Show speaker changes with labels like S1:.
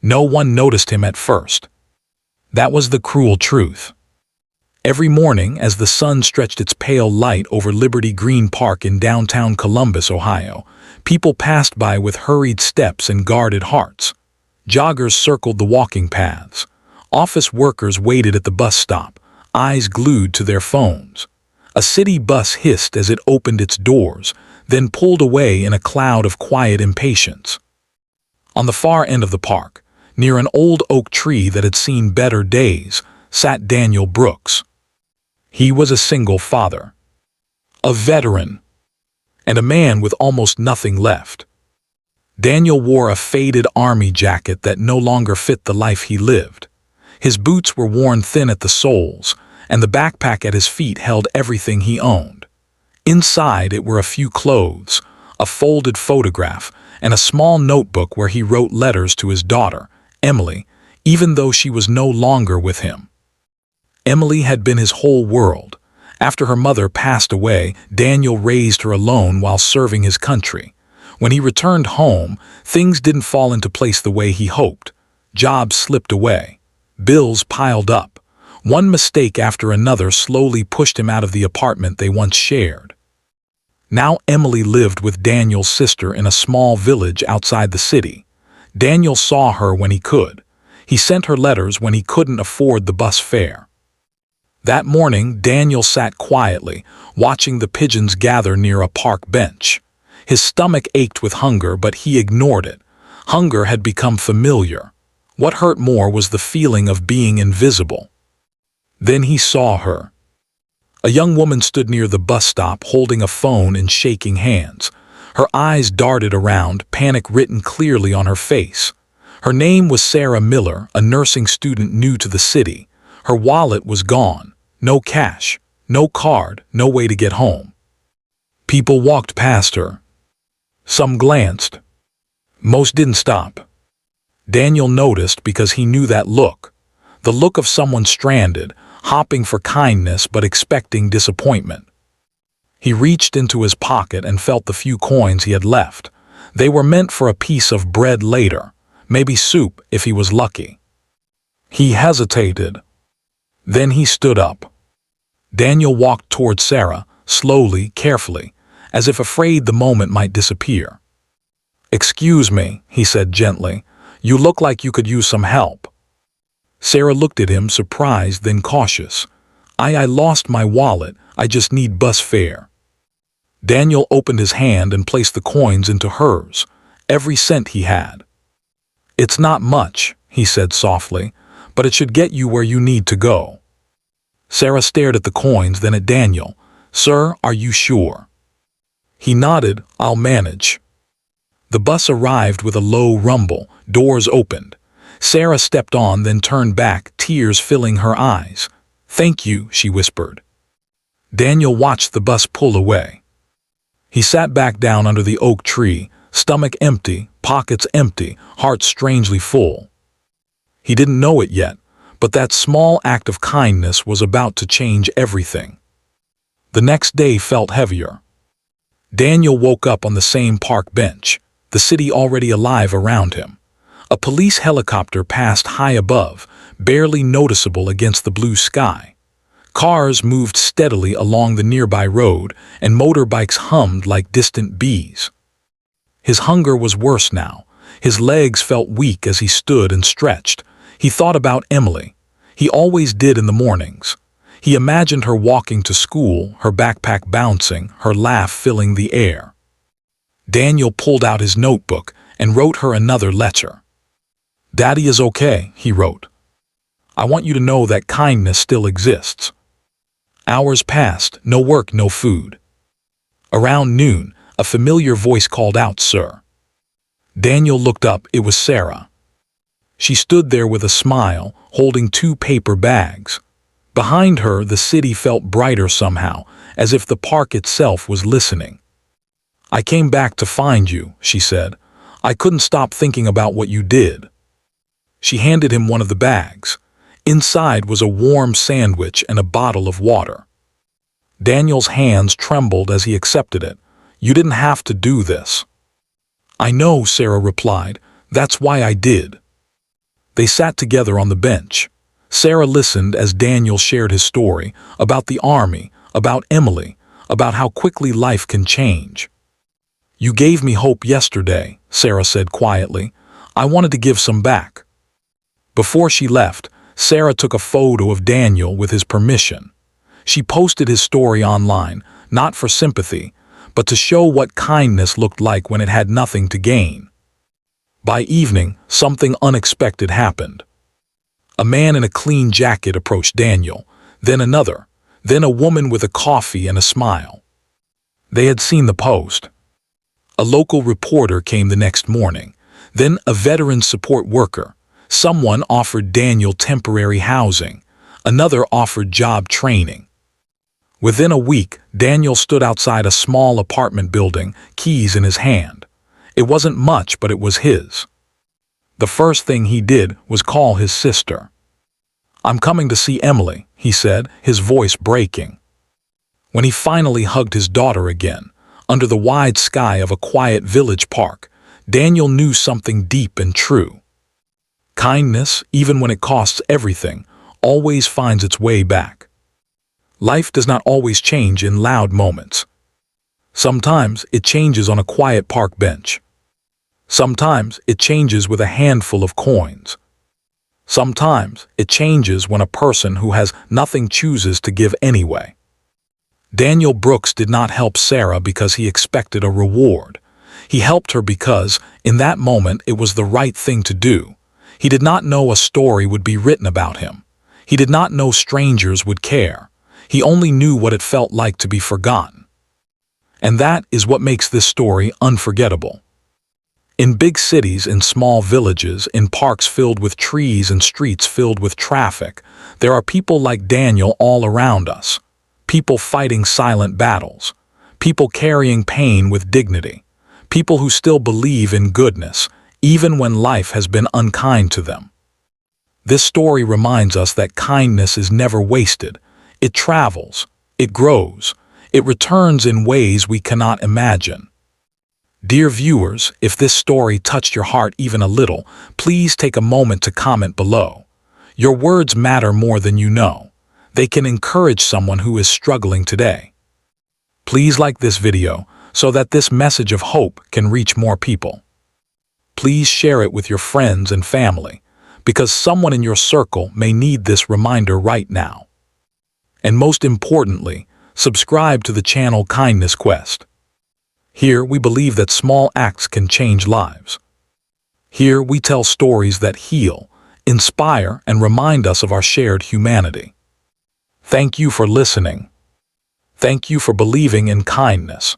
S1: No one noticed him at first. That was the cruel truth. Every morning, as the sun stretched its pale light over Liberty Green Park in downtown Columbus, Ohio, people passed by with hurried steps and guarded hearts. Joggers circled the walking paths. Office workers waited at the bus stop, eyes glued to their phones. A city bus hissed as it opened its doors, then pulled away in a cloud of quiet impatience. On the far end of the park, near an old oak tree that had seen better days, sat Daniel Brooks. He was a single father, a veteran, and a man with almost nothing left. Daniel wore a faded army jacket that no longer fit the life he lived. His boots were worn thin at the soles, and the backpack at his feet held everything he owned. Inside it were a few clothes, a folded photograph, and a small notebook where he wrote letters to his daughter, Emily, even though she was no longer with him. Emily had been his whole world. After her mother passed away, Daniel raised her alone while serving his country. When he returned home, things didn't fall into place the way he hoped. Jobs slipped away. Bills piled up. One mistake after another slowly pushed him out of the apartment they once shared. Now Emily lived with Daniel's sister in a small village outside the city. Daniel saw her when he could. He sent her letters when he couldn't afford the bus fare. That morning, Daniel sat quietly, watching the pigeons gather near a park bench. His stomach ached with hunger, but he ignored it. Hunger had become familiar. What hurt more was the feeling of being invisible. Then he saw her. A young woman stood near the bus stop holding a phone and shaking hands. Her eyes darted around, panic written clearly on her face. Her name was Sarah Miller, a nursing student new to the city. Her wallet was gone. No cash, no card, no way to get home. People walked past her. Some glanced. Most didn't stop. Daniel noticed because he knew that look. The look of someone stranded, hopping for kindness but expecting disappointment. He reached into his pocket and felt the few coins he had left. They were meant for a piece of bread later, maybe soup if he was lucky. He hesitated. Then he stood up. Daniel walked toward Sarah, slowly, carefully, as if afraid the moment might disappear. "Excuse me," he said gently. "You look like you could use some help." Sarah looked at him, surprised then cautious. I lost my wallet. I just need bus fare." Daniel opened his hand and placed the coins into hers, every cent he had. "It's not much," he said softly, "but it should get you where you need to go." Sarah stared at the coins, then at Daniel. "Sir, are you sure?" He nodded. "I'll manage." The bus arrived with a low rumble. Doors opened. Sarah stepped on, then turned back, tears filling her eyes. "Thank you," she whispered. Daniel watched the bus pull away. He sat back down under the oak tree, stomach empty, pockets empty, heart strangely full. He didn't know it yet, but that small act of kindness was about to change everything. The next day felt heavier. Daniel woke up on the same park bench, the city already alive around him. A police helicopter passed high above, barely noticeable against the blue sky. Cars moved steadily along the nearby road, and motorbikes hummed like distant bees. His hunger was worse now. His legs felt weak as he stood and stretched. He thought about Emily. He always did in the mornings. He imagined her walking to school, her backpack bouncing, her laugh filling the air. Daniel pulled out his notebook and wrote her another letter. "Daddy is okay," he wrote. "I want you to know that kindness still exists." Hours passed, no work, no food. Around noon, a familiar voice called out, "Sir." Daniel looked up. It was Sarah. She stood there with a smile, holding 2 paper bags. Behind her, the city felt brighter somehow, as if the park itself was listening. "I came back to find you," she said. "I couldn't stop thinking about what you did." She handed him one of the bags. Inside was a warm sandwich and a bottle of water. Daniel's hands trembled as he accepted it. "You didn't have to do this." "I know," Sarah replied. "That's why I did." They sat together on the bench. Sarah listened as Daniel shared his story about the army, about Emily, about how quickly life can change. "You gave me hope yesterday," Sarah said quietly. "I wanted to give some back." Before she left, Sarah took a photo of Daniel with his permission. She posted his story online, not for sympathy, but to show what kindness looked like when it had nothing to gain. By evening, something unexpected happened. A man in a clean jacket approached Daniel, then another, then a woman with a coffee and a smile. They had seen the post. A local reporter came the next morning, then a veteran support worker. Someone offered Daniel temporary housing, another offered job training. Within a week, Daniel stood outside a small apartment building, keys in his hand. It wasn't much, but it was his. The first thing he did was call his sister. "I'm coming to see Emily," he said, his voice breaking. When he finally hugged his daughter again, under the wide sky of a quiet village park, Daniel knew something deep and true. Kindness, even when it costs everything, always finds its way back. Life does not always change in loud moments. Sometimes it changes on a quiet park bench. Sometimes it changes with a handful of coins. Sometimes it changes when a person who has nothing chooses to give anyway. Daniel Brooks did not help Sarah because he expected a reward. He helped her because, in that moment, it was the right thing to do. He did not know a story would be written about him. He did not know strangers would care. He only knew what it felt like to be forgotten. And that is what makes this story unforgettable. In big cities, in small villages, in parks filled with trees and streets filled with traffic, there are people like Daniel all around us. People fighting silent battles. People carrying pain with dignity. People who still believe in goodness, even when life has been unkind to them. This story reminds us that kindness is never wasted. It travels, it grows, it returns in ways we cannot imagine. Dear viewers, if this story touched your heart even a little, please take a moment to comment below. Your words matter more than you know. They can encourage someone who is struggling today. Please like this video so that this message of hope can reach more people. Please share it with your friends and family, because someone in your circle may need this reminder right now. And most importantly, subscribe to the channel Kindness Quest. Here we believe that small acts can change lives. Here we tell stories that heal, inspire, and remind us of our shared humanity. Thank you for listening. Thank you for believing in kindness.